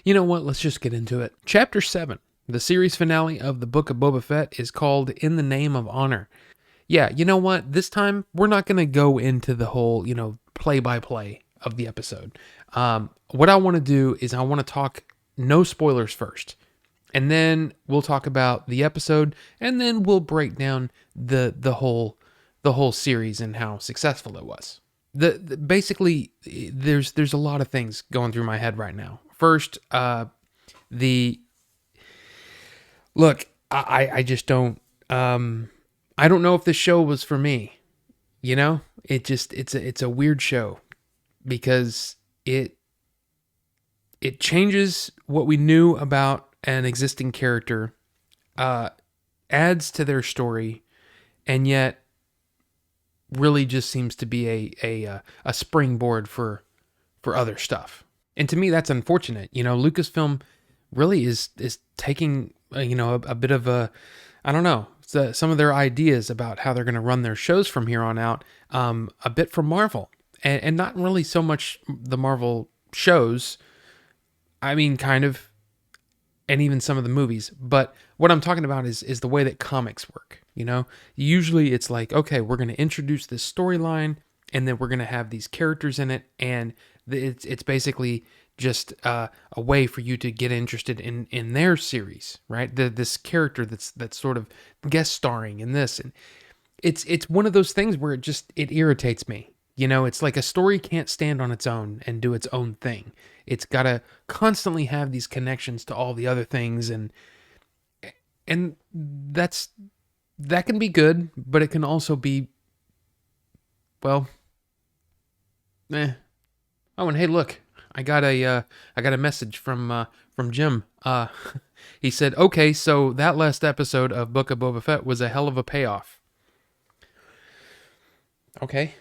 You know what? Let's just get into it. Chapter 7, the series finale of the Book of Boba Fett, is called In the Name of Honor. Yeah, you know what? This time, we're not going to go into the whole, play-by-play of the episode. What I want to do is I want to talk no spoilers first. And then we'll talk about the episode, and then we'll break down the whole series and how successful it was. Basically, there's a lot of things going through my head right now. First, the look, I just don't I don't know if this show was for me. It's a weird show because it changes what we knew about an existing character, adds to their story, and yet really just seems to be a springboard for other stuff. And to me, that's unfortunate. Lucasfilm really is taking a bit of I don't know, some of their ideas about how they're going to run their shows from here on out, a bit from Marvel, and not really so much the Marvel shows. I mean, kind of, and even some of the movies. But what I'm talking about is the way that comics work. Usually it's like, okay, we're going to introduce this storyline, and then we're going to have these characters in it, and it's basically just a way for you to get interested in their series, right? This character that's sort of guest starring in this, and it's one of those things where it irritates me. It's like a story can't stand on its own and do its own thing. It's got to constantly have these connections to all the other things, and that can be good, but it can also be, well, eh. Oh, and hey, look, I got a message from Jim. He said, "Okay, so that last episode of Book of Boba Fett was a hell of a payoff." Okay,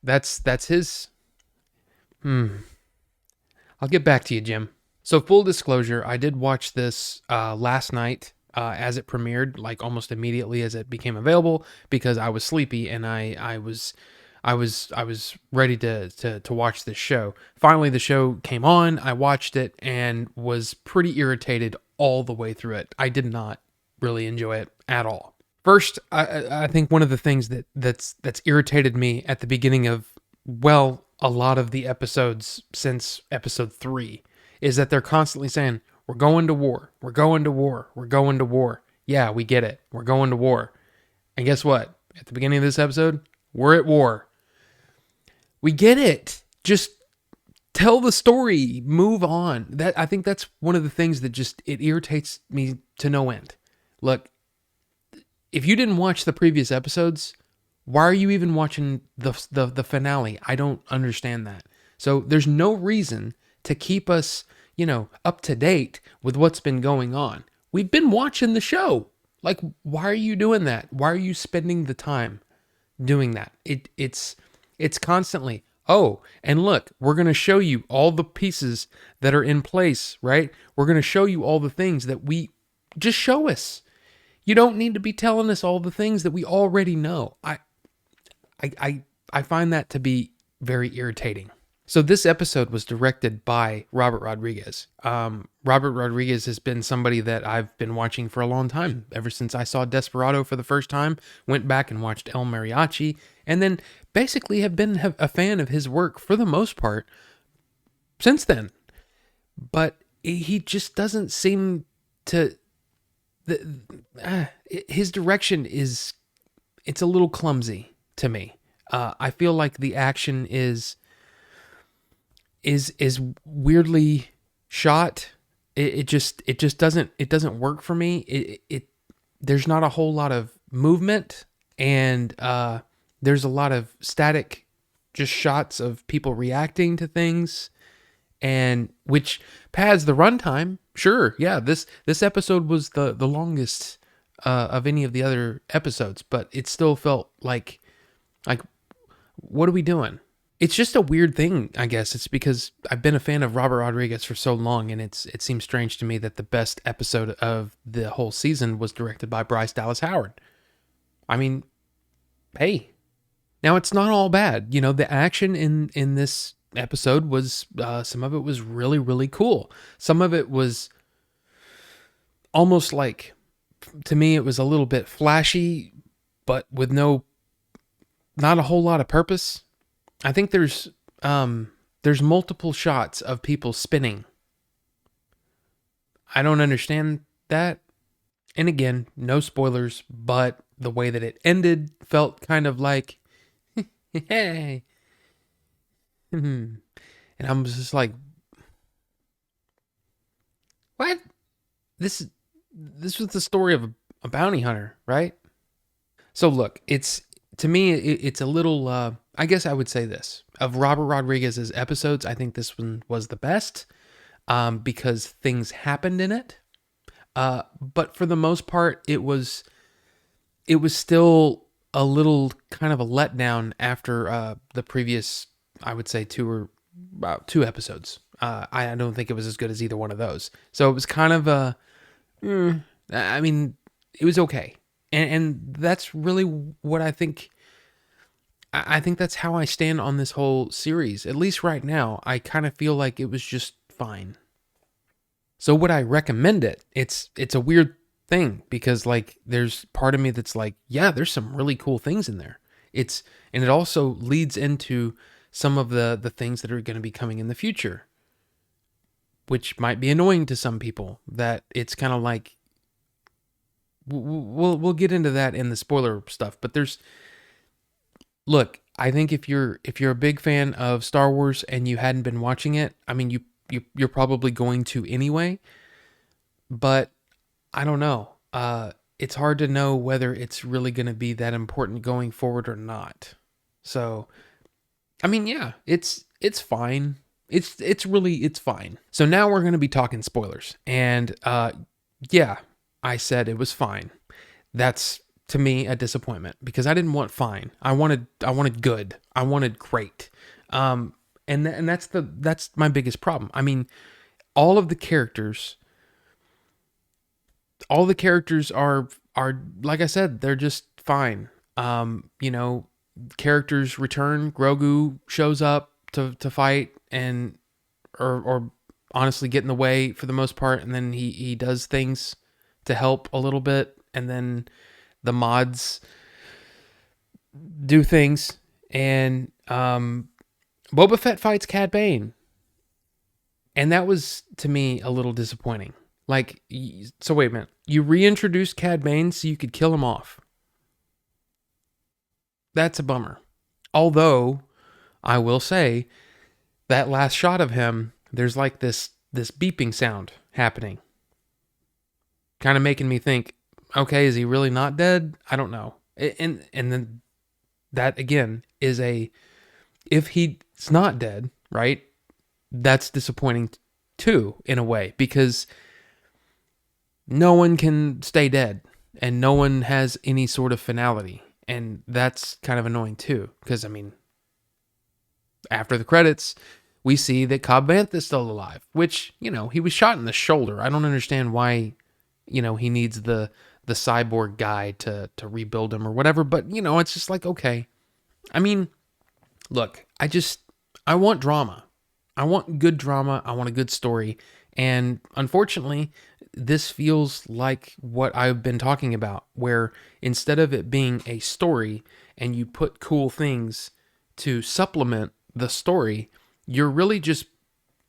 that's his. I'll get back to you, Jim. So, full disclosure, I did watch this last night as it premiered, like almost immediately as it became available, because I was sleepy and I was ready to watch this show. Finally, the show came on. I watched it and was pretty irritated all the way through it. I did not really enjoy it at all. First, I think one of the things that's irritated me at the beginning of, well, a lot of the episodes since episode 3 is that they're constantly saying, "We're going to war. We're going to war. We're going to war." Yeah, we get it. We're going to war. And guess what? At the beginning of this episode, we're at war. We get it. Just tell the story. Move on. I think that's one of the things that it irritates me to no end. Look, if you didn't watch the previous episodes, why are you even watching the finale? I don't understand that. So there's no reason to keep us, up to date with what's been going on. We've been watching the show. Like, why are you doing that? Why are you spending the time doing that? It's constantly, oh, and look, we're going to show you all the pieces that are in place, right? We're going to show you all the things that just show us. You don't need to be telling us all the things that we already know. I find that to be very irritating. So this episode was directed by Robert Rodriguez. Robert Rodriguez has been somebody that I've been watching for a long time. Ever since I saw Desperado for the first time, went back and watched El Mariachi, and then basically have been a fan of his work for the most part since then. But he just doesn't seem to... his direction it's a little clumsy to me. I feel like the action is weirdly shot. It just doesn't work for me. There's not a whole lot of movement, and there's a lot of static, just shots of people reacting to things, and which pads the runtime. Sure, yeah, this episode was the longest of any of the other episodes, but it still felt like what are we doing? It's just a weird thing, I guess. It's because I've been a fan of Robert Rodriguez for so long, and it seems strange to me that the best episode of the whole season was directed by Bryce Dallas Howard. I mean, hey, now it's not all bad. The action in this episode was some of it was really really cool. Some of it was almost like, to me it was a little bit flashy, but with not a whole lot of purpose. I think there's multiple shots of people spinning. I don't understand that. And again, no spoilers, but the way that it ended felt kind of like, hey. And I'm just like, what? This was the story of a bounty hunter, right? So look, it's to me it's a little I guess I would say this. Of Robert Rodriguez's episodes, I think this one was the best, because things happened in it. But for the most part, it was still a little kind of a letdown after the previous, I would say, about two episodes. I don't think it was as good as either one of those. So it was kind of I mean, it was okay, and that's really what I think. I think that's how I stand on this whole series. At least right now, I kind of feel like it was just fine. So would I recommend it? It's a weird thing because like there's part of me that's like, yeah, there's some really cool things in there. And it also leads into some of the things that are going to be coming in the future, which might be annoying to some people. That it's kind of like we'll get into that in the spoiler stuff, but look, I think if you're a big fan of Star Wars and you hadn't been watching it, I mean you're probably going to anyway, but I don't know. It's hard to know whether it's really going to be that important going forward or not. So, I mean, yeah, it's fine. It's fine. So now we're going to be talking spoilers. And yeah, I said it was fine. That's to me a disappointment because I didn't want fine. I wanted good. I wanted great. And that's my biggest problem. I mean, all of the characters all the characters are like I said, they're just fine. You know, characters return. Grogu shows up to fight and or honestly get in the way for the most part, and then he does things to help a little bit, and then the mods do things, and Boba Fett fights Cad Bane, and that was to me a little disappointing. Like, so wait a minute. You reintroduced Cad Bane so you could kill him off. That's a bummer. Although, I will say, that last shot of him, there's like this beeping sound happening. Kind of making me think, okay, is he really not dead? I don't know. And then that again is if he's not dead, right? That's disappointing too, in a way, because no one can stay dead and no one has any sort of finality. And that's kind of annoying too. Because, I mean, after the credits, we see that Cobb Vanth is still alive, which, you know, he was shot in the shoulder. I don't understand why, you know, he needs the cyborg guy to rebuild him or whatever. But, you know, it's just like, okay. I mean, look, I want drama. I want good drama. I want a good story. And unfortunately, this feels like what I've been talking about, where instead of it being a story and you put cool things to supplement the story, you're really just,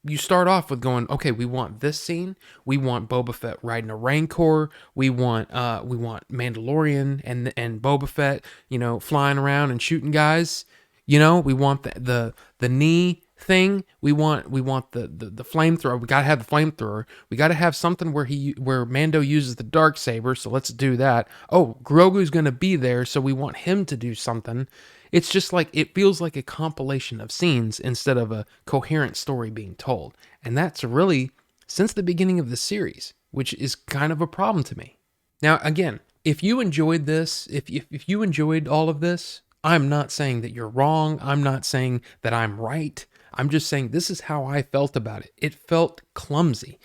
you start off with going, okay, we want this scene. We want Boba Fett riding a Rancor. We want Mandalorian and Boba Fett, you know, flying around and shooting guys. You know, we want the knee thing. We want the flamethrower. We gotta have the flamethrower. We gotta have something where Mando uses the dark saber. So let's do that. Oh, Grogu's gonna be there, so we want him to do something. It's just like it feels like a compilation of scenes instead of a coherent story being told, and that's really since the beginning of the series, which is kind of a problem to me. Now, again, if you enjoyed this, if you enjoyed all of this, I'm not saying that you're wrong. I'm not saying that I'm right. I'm just saying this is how I felt about it. It felt clumsy.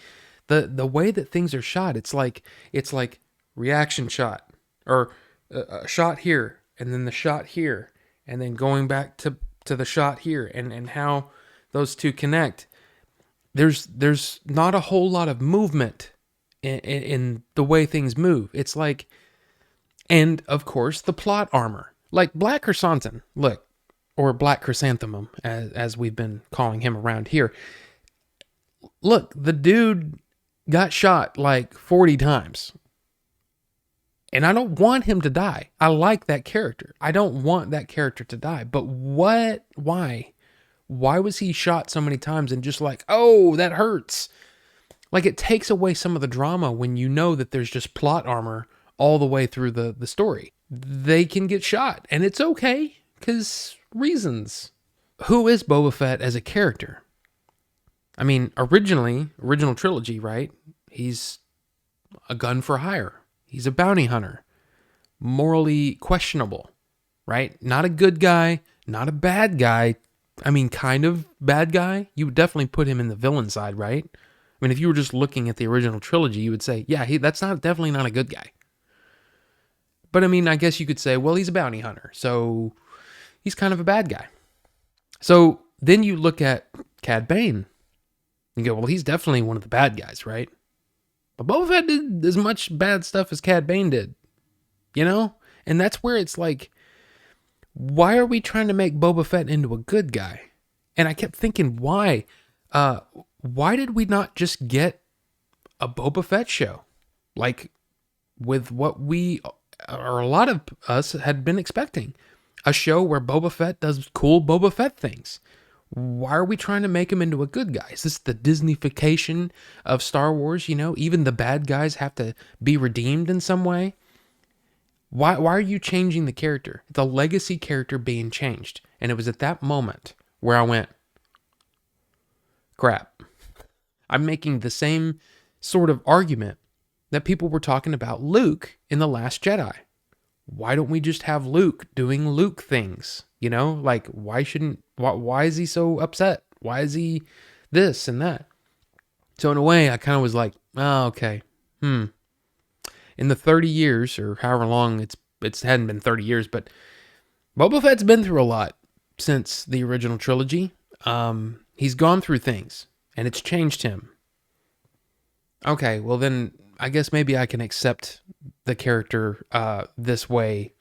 The way that things are shot, it's like reaction shot or a shot here and then the shot here and then going back to the shot here and how those two connect, there's not a whole lot of movement in the way things move. It's like, and of course the plot armor, like Black Chrysanthemum, look, or Black Chrysanthemum as we've been calling him around here. Look, the dude got shot like 40 times. And I don't want him to die. I like that character. I don't want that character to die. But what? Why? Why was he shot so many times and just like, oh, that hurts? Like, it takes away some of the drama when you know that there's just plot armor all the way through the story. They can get shot, and it's okay, because reasons. Who is Boba Fett as a character? I mean, original trilogy, right? He's a gun for hire. He's a bounty hunter. Morally questionable, right? Not a good guy, not a bad guy. I mean, kind of bad guy. You would definitely put him in the villain side, right? I mean, if you were just looking at the original trilogy, you would say, yeah, that's definitely not a good guy. But I mean, I guess you could say, well, he's a bounty hunter, so he's kind of a bad guy. So then you look at Cad Bane. You go, well, he's definitely one of the bad guys, right? But Boba Fett did as much bad stuff as Cad Bane did, you know? And that's where it's like, why are we trying to make Boba Fett into a good guy? And I kept thinking, why? Why did we not just get a Boba Fett show? Like, with what we, or a lot of us, had been expecting. A show where Boba Fett does cool Boba Fett things. Why are we trying to make him into a good guy? Is this the Disneyfication of Star Wars? You know, even the bad guys have to be redeemed in some way. Why are you changing the character? The legacy character being changed. And it was at that moment where I went, crap. I'm making the same sort of argument that people were talking about Luke in The Last Jedi. Why don't we just have Luke doing Luke things? You know, like, why is he so upset? Why is he this and that? So in a way, I kind of was like, oh, okay. In the 30 years, or however long, it hadn't been 30 years, but Boba Fett's been through a lot since the original trilogy. He's gone through things, and it's changed him. Okay, well then, I guess maybe I can accept the character this way.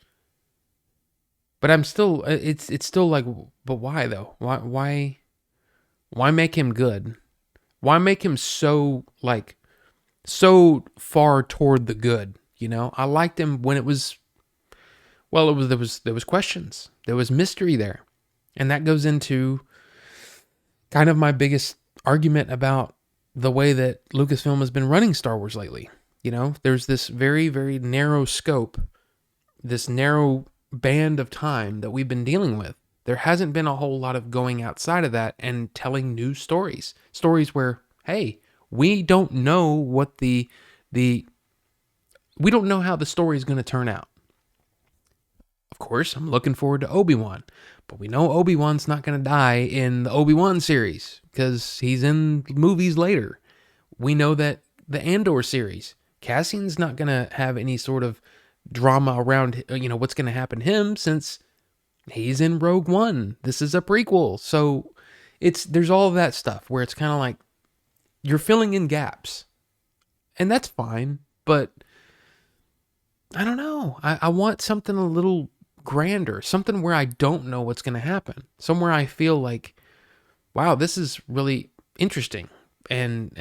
But I'm still, it's still like, but why though? Why make him good? Why make him so far toward the good? You know, I liked him when it was, well, there was questions, there was mystery there, and that goes into kind of my biggest argument about the way that Lucasfilm has been running Star Wars lately. You know, there's this very, very narrow scope, this narrow band of time that we've been dealing with. There hasn't been a whole lot of going outside of that and telling new stories where, hey, we don't know what we don't know how the story is going to turn out. Of course, I'm looking forward to Obi-Wan, but we know Obi-Wan's not going to die in the Obi-Wan series because he's in movies later. We know that the Andor series, Cassian's not going to have any sort of drama around, you know, what's going to happen to him since he's in Rogue One. This is a prequel. So there's all of that stuff where it's kind of like you're filling in gaps, and that's fine. But I don't know. I want something a little grander, something where I don't know what's going to happen. Somewhere I feel like, wow, this is really interesting and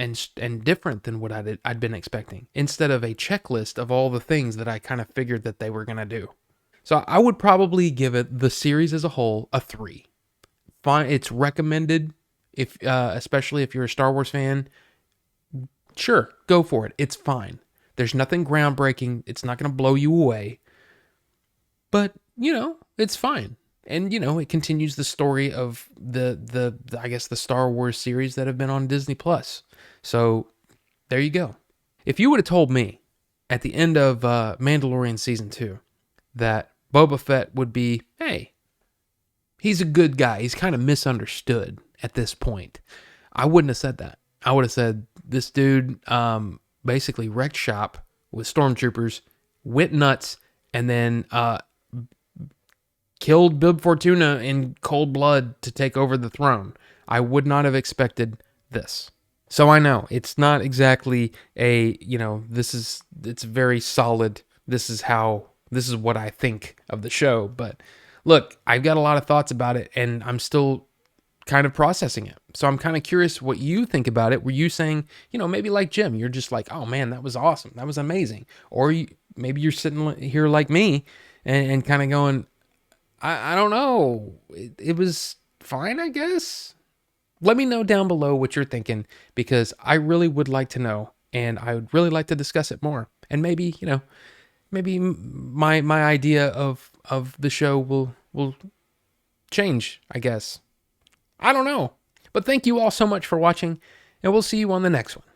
different than what I'd been expecting, instead of a checklist of all the things that I kind of figured that they were going to do. So I would probably give it, the series as a whole, a 3. Fine, it's recommended, if especially if you're a Star Wars fan. Sure, go for it. It's fine. There's nothing groundbreaking. It's not going to blow you away. But, you know, it's fine. And, you know, it continues the story of the I guess the Star Wars series that have been on Disney Plus. So there you go. If you would have told me at the end of Mandalorian Season 2 that Boba Fett would be, hey, he's a good guy, he's kind of misunderstood at this point, I wouldn't have said that. I would have said, this dude basically wrecked shop with stormtroopers, went nuts, and then killed Bib Fortuna in cold blood to take over the throne. I would not have expected this. So I know it's not exactly it's very solid. This is what I think of the show. But look, I've got a lot of thoughts about it, and I'm still kind of processing it. So I'm kind of curious what you think about it. Were you saying, maybe like Jim, you're just like, oh man, that was awesome. That was amazing. Or maybe you're sitting here like me and kind of going, I don't know. It was fine, I guess. Let me know down below what you're thinking, because I really would like to know, and I would really like to discuss it more. And maybe, maybe my idea of the show will change, I guess. I don't know. But thank you all so much for watching, and we'll see you on the next one.